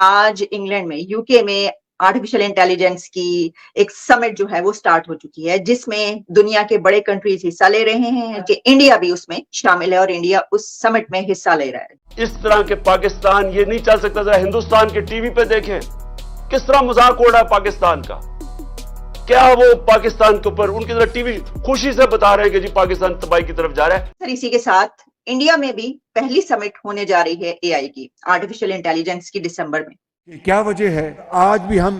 आज इंग्लैंड में, यूके में आर्टिफिशियल इंटेलिजेंस की एक समिट जो है वो स्टार्ट हो चुकी है, जिसमें दुनिया के बड़े कंट्रीज हिस्सा ले रहे हैं कि इंडिया भी उसमें शामिल है और इंडिया उस समिट में हिस्सा ले रहा है। इस तरह के पाकिस्तान ये नहीं चल सकता था। हिंदुस्तान के टीवी पे देखें किस तरह मजाक उड़ रहा है पाकिस्तान का। क्या वो पाकिस्तान के ऊपर उनकी तरह टीवी खुशी से बता रहे हैं कि जी पाकिस्तान तबाही की तरफ जा रहा है। सर, इसी के साथ इंडिया में भी पहली समिट होने जा रही है एआई की, आर्टिफिशियल इंटेलिजेंस की, दिसंबर में। क्या वजह है आज भी हम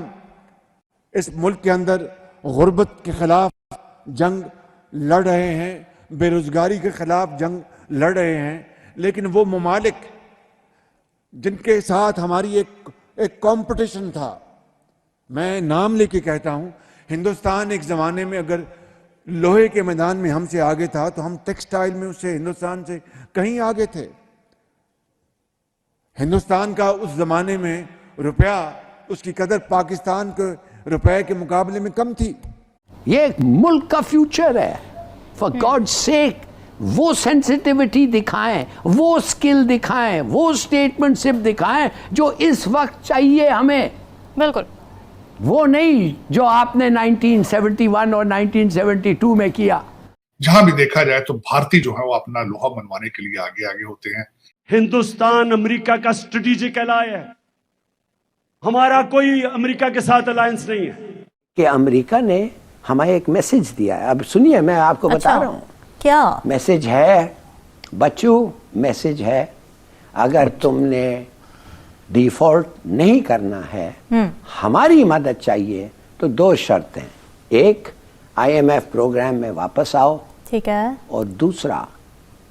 इस मुल्क के अंदर गुर्बत के खिलाफ जंग लड़ रहे हैं, बेरोजगारी के खिलाफ जंग लड़ रहे हैं, लेकिन वो ममालिक जिनके साथ हमारी एक कंपटीशन था, मैं नाम लेके कहता हूं, हिंदुस्तान एक जमाने में अगर लोहे के मैदान में हमसे आगे था तो हम टेक्सटाइल में उससे हिंदुस्तान से कहीं आगे थे। हिंदुस्तान का उस जमाने में रुपया, उसकी कदर पाकिस्तान के रुपए के मुकाबले में कम थी। ये एक मुल्क का फ्यूचर है। फॉर गॉड सेक वो सेंसिटिविटी दिखाएं, वो स्किल दिखाएं, वो स्टेटमेंटशिप दिखाएं जो इस वक्त चाहिए हमें। बिल्कुल वो नहीं जो आपने 1971 और 1972 में किया। जहां भी देखा जाए तो भारतीय जो है वो अपना लोहा मनवाने के लिए आगे आगे होते हैं। हिंदुस्तान अमेरिका का स्ट्रेटेजिक एलाय है। हमारा कोई अमेरिका के साथ अलायंस नहीं है। कि अमेरिका ने हमें एक मैसेज दिया है। अब सुनिए, मैं आपको बता रहा हूं क्या मैसेज है। बच्चों, मैसेज है, अगर तुमने डिफॉल्ट नहीं करना है, हमारी मदद चाहिए, तो दो शर्तें। एक, आईएमएफ प्रोग्राम में वापस आओ, ठीक है, और दूसरा,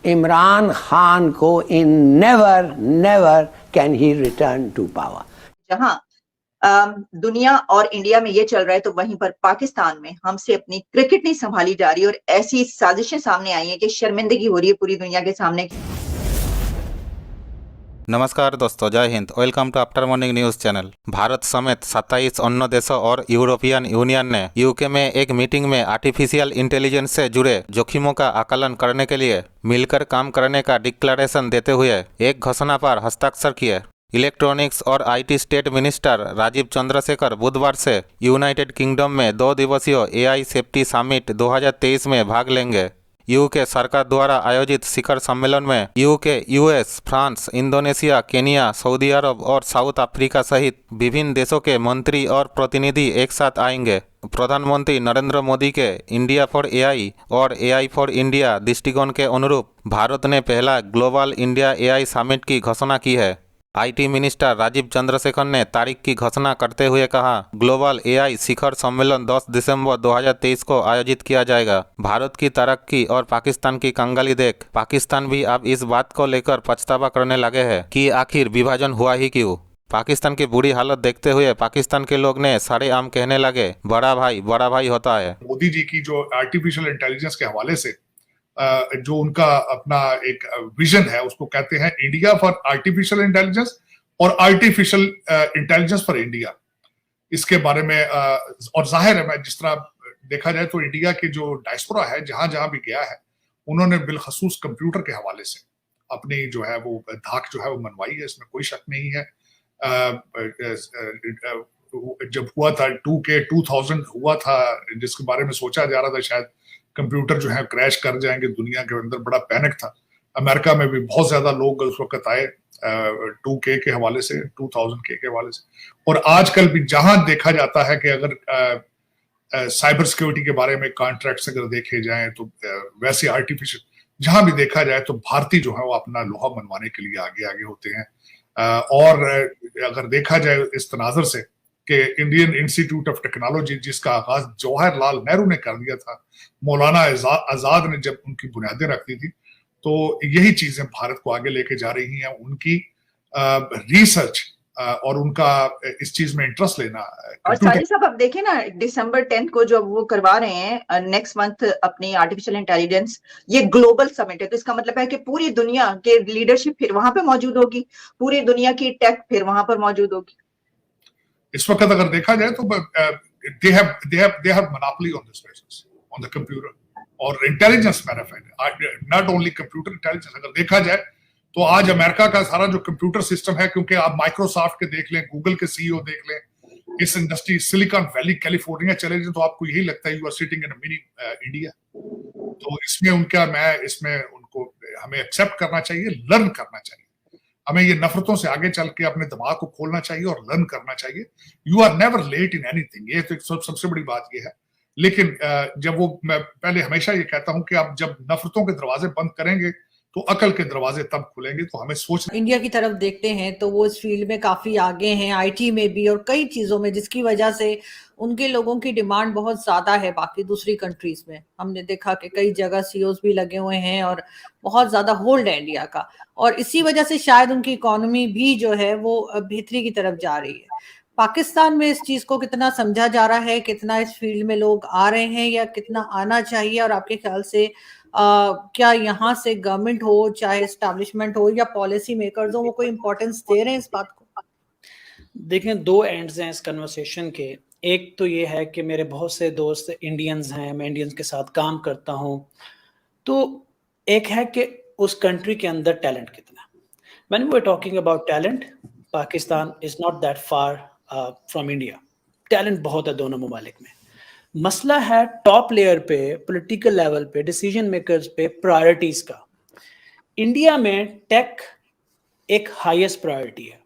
इमरान खान को in never can he return to power. जहां दुनिया और इंडिया में ये चल रहा है, तो वहीं पर पाकिस्तान में हमसे अपनी क्रिकेट नहीं संभाली जा रही और ऐसी साजिशें सामने आई हैं कि शर्मिंदगी हो रही है पूरी दुनिया के सामने। नमस्कार दोस्तों, जय Hind. Welcome to after morning news channel. Bharat समेत 27 अन्य देशों और यूरोपियन यूनियन ने यूके में एक मीटिंग में आर्टिफिशियल इंटेलिजेंस से जुड़े जोखिमों का आकलन करने के लिए मिलकर काम करने का डिक्लेरेशन देते हुए एक घोषणा पर हस्ताक्षर किए। इलेक्ट्रॉनिक्स और IT state minister Rajeev Chandrasekhar बुधवार से यूनाइटेड किंगडम में 2 दिवसीय एआई सेफ्टी समिट 2023 में भाग लेंगे। यूके सरकार द्वारा आयोजित शिखर सम्मेलन में UK, US, France, Indonesia, Kenya, सऊदी अरब और साउथ अफ्रीका सहित विभिन्न देशों के मंत्री और प्रतिनिधि एक साथ आएंगे। प्रधानमंत्री नरेंद्र मोदी के इंडिया फॉर एआई और एआई फॉर इंडिया दृष्टिकोण के अनुरूप भारत ने पहला ग्लोबल इंडिया एआई समिट की घोषणा की है। आईटी मिनिस्टर राजीव चंद्रशेखर ने तारीख की घोषणा करते हुए कहा, ग्लोबल एआई शिखर सम्मेलन 10 दिसंबर 2023 को आयोजित किया जाएगा। भारत की तरक्की और पाकिस्तान की कंगाली देख पाकिस्तान भी अब इस बात को लेकर पछतावा करने लगे हैं कि आखिर विभाजन हुआ ही क्यों। पाकिस्तान की बुरी हालत देखते हुए पाकिस्तान के लोग ने सरेआम कहने लगे, बड़ा भाई होता है। मोदी जी की जो आर्टिफिशियल इंटेलिजेंस के हवाले से जो उनका अपना एक विजन है, उसको कहते हैं इंडिया फॉर आर्टिफिशियल इंटेलिजेंस और आर्टिफिशियल इंटेलिजेंस फॉर इंडिया। इसके बारे में और जाहिर है, मैं जिस तरह देखा जाए तो इंडिया के जो डायस्पोरा है, जहां जहां भी गया है, उन्होंने बिलखसूस कंप्यूटर के हवाले से अपनी जो है वो धाक जो है वो मनवाई है, इसमें कोई शक नहीं है। जब हुआ था 2000 हुआ था, जिसके बारे में सोचा जा रहा था शायद कंप्यूटर जो है क्रैश कर जाएंगे, दुनिया के अंदर बड़ा पैनिक था। अमेरिका में भी बहुत ज्यादा लोग उस वक्त आए 2K के हवाले से, 2000K के हवाले से। और आजकल भी जहां देखा जाता है कि अगर साइबर सिक्योरिटी के बारे में कॉन्ट्रैक्ट्स अगर देखे जाएं, तो वैसे आर्टिफिशियल जहां भी देखा जाए तो भारतीय जो है वो अपना लोहा मनवाने के लिए आगे आगे होते हैं। और अगर देखा जाए इस तनाजर से कि इंडियन इंस्टीट्यूट ऑफ टेक्नोलॉजी, जिसका आगाज जवाहरलाल नेहरू ने कर दिया था, मौलाना आजाद ने जब उनकी बुनियादें रखी थी, तो यही चीजें भारत को आगे लेके जा रही हैं। उनकी रिसर्च और उनका इस चीज में इंटरेस्ट लेना। और साजिद साहब, अब देखें ना, दिसंबर 10 को जो वो करवा रहे हैं नेक्स्ट मंथ अपनी आर्टिफिशियल इंटेलिजेंस, ये ग्लोबल समिट है, तो इसका मतलब है कि पूरी दुनिया के लीडरशिप फिर वहां पे मौजूद होगी, पूरी दुनिया की टेक फिर वहां पर मौजूद होगी। इस वक्त अगर देखा जाए तो they have monopoly on this business, on the computer और intelligence matter, not only computer intelligence. अगर देखा जाए तो आज अमेरिका का सारा जो कंप्यूटर सिस्टम है, क्योंकि आप माइक्रोसॉफ्ट के देख लें, गूगल के सीईओ देख लें, इस इंडस्ट्री सिलिकॉन वैली कैलिफोर्निया चले जाए तो आपको यही लगता है you are sitting in mini India. तो इसमें उनको हमें एक्सेप्ट करना चाहिए, लर्न करना चाहिए। हमें ये नफरतों से आगे चल के अपने दिमाग को खोलना चाहिए और लर्न करना चाहिए। You are never late in anything, ये तो सबसे बड़ी बात ये है। लेकिन मैं पहले हमेशा ये कहता हूं कि आप जब नफरतों के दरवाजे बंद करेंगे तो अकल के दरवाजे तब खुलेंगे। तो हमें सोचना, इंडिया की तरफ देखते हैं तो वो इस फील्ड में काफी आगे हैं, आईटी में भी और कई चीजों में, जिसकी वजह से उनके लोगों की डिमांड बहुत ज्यादा है बाकी दूसरी कंट्रीज में। हमने देखा कि कई जगह सीईओज भी लगे हुए हैं और बहुत ज्यादा होल्ड है इंडिया का, और इसी वजह से शायद उनकी इकोनॉमी भी जो है वो बेहतरी की तरफ जा रही है। पाकिस्तान में इस चीज को कितना समझा जा रहा है, कितना इस फील्ड में लोग आ रहे हैं या कितना आना चाहिए, और आपके ख्याल से क्या यहाँ से गवर्नमेंट हो, चाहे एस्टैब्लिशमेंट हो या पॉलिसी मेकर्स हो, वो कोई इंपॉर्टेंस दे रहे हैं इस बात को? देखें, दो एंड्स हैं इस कन्वर्सेशन के। एक तो ये है कि मेरे बहुत से दोस्त इंडियंस हैं, मैं इंडियंस के साथ काम करता हूँ, तो एक है कि उस कंट्री के अंदर टैलेंट कितना। When we are talking about talent, Pakistan is not that far from India. Talent बहुत है दोनों ममालिक में। मसला है टॉप लेयर पे, पॉलिटिकल लेवल पे, डिसीजन मेकर्स पे प्रायोरिटीज का। इंडिया में टेक एक हाईएस्ट प्रायोरिटी है,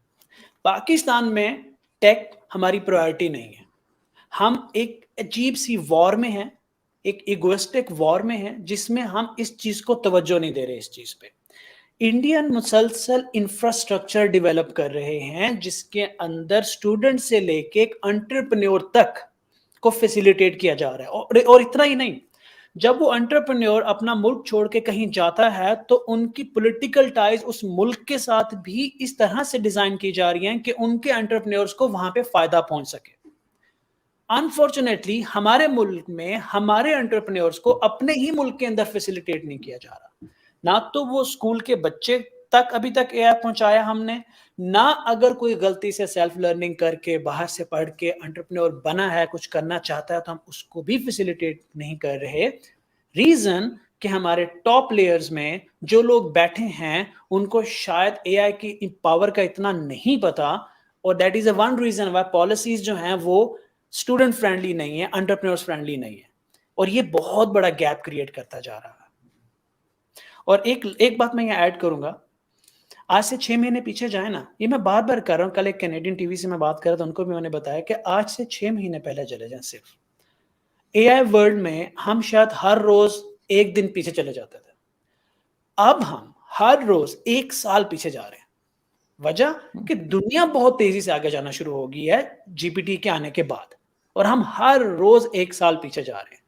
पाकिस्तान में टेक हमारी प्रायोरिटी नहीं है। हम एक अजीब सी वॉर में हैं, एक इगोइस्टिक वॉर में हैं, जिसमें हम इस चीज को तवज्जो नहीं दे रहे। इस चीज पे इंडियन मुसलसल इंफ्रास्ट्रक्चर डेवलप कर रहे हैं, जिसके अंदर स्टूडेंट से लेके एक एंटरप्रेन्योर तक को फैसिलिटेट किया जा रहा है। और इतना ही नहीं, जब वो एंटरप्रेन्योर अपना मुल्क छोड़ के कहीं जाता है तो उनकी पॉलिटिकल टाइज उस मुल्क के साथ भी इस तरह से डिजाइन की जा रही हैं कि उनके एंटरप्रेन्योर्स को वहां पे फायदा पहुंच सके। अनफॉर्चुनेटली हमारे मुल्क में हमारे एंटरप्रेन्योर्स को अपने ही मुल्क के अंदर फैसिलिटेट नहीं किया जा रहा। ना तो वो स्कूल के बच्चे तक अभी तक एआई पहुंचाया हमने, ना अगर कोई गलती से सेल्फ लर्निंग करके बाहर से पढ़ के एंटरप्रेन्योर बना है, कुछ करना चाहता है, तो हम उसको भी फैसिलिटेट नहीं कर रहे। रीजन कि हमारे टॉप लेयर्स में जो लोग बैठे हैं उनको शायद एआई की पावर का इतना नहीं पता, और that is one reason why policies जो हैं वो स्टूडेंट फ्रेंडली नहीं है, एंटरप्रेन्योर्स फ्रेंडली नहीं है, और ये बहुत बड़ा गैप क्रिएट करता जा रहा है। और एक बात मैं यहाँ ऐड करूंगा, आज से 6 महीने पीछे जाए ना, ये मैं बार बार कर रहा हूँ। कल एक कैनेडियन टीवी से मैं बात कर रहा था, उनको भी मैंने बताया कि आज से 6 महीने पहले चले जाएं, सिर्फ एआई वर्ल्ड में हम शायद हर रोज एक दिन पीछे चले जाते थे। अब हम हर रोज 1 साल पीछे जा रहे हैं। वजह कि दुनिया बहुत तेजी से आगे जाना शुरू हो गई है जीपीटी के आने के बाद, और हम हर रोज 1 साल पीछे जा रहे हैं।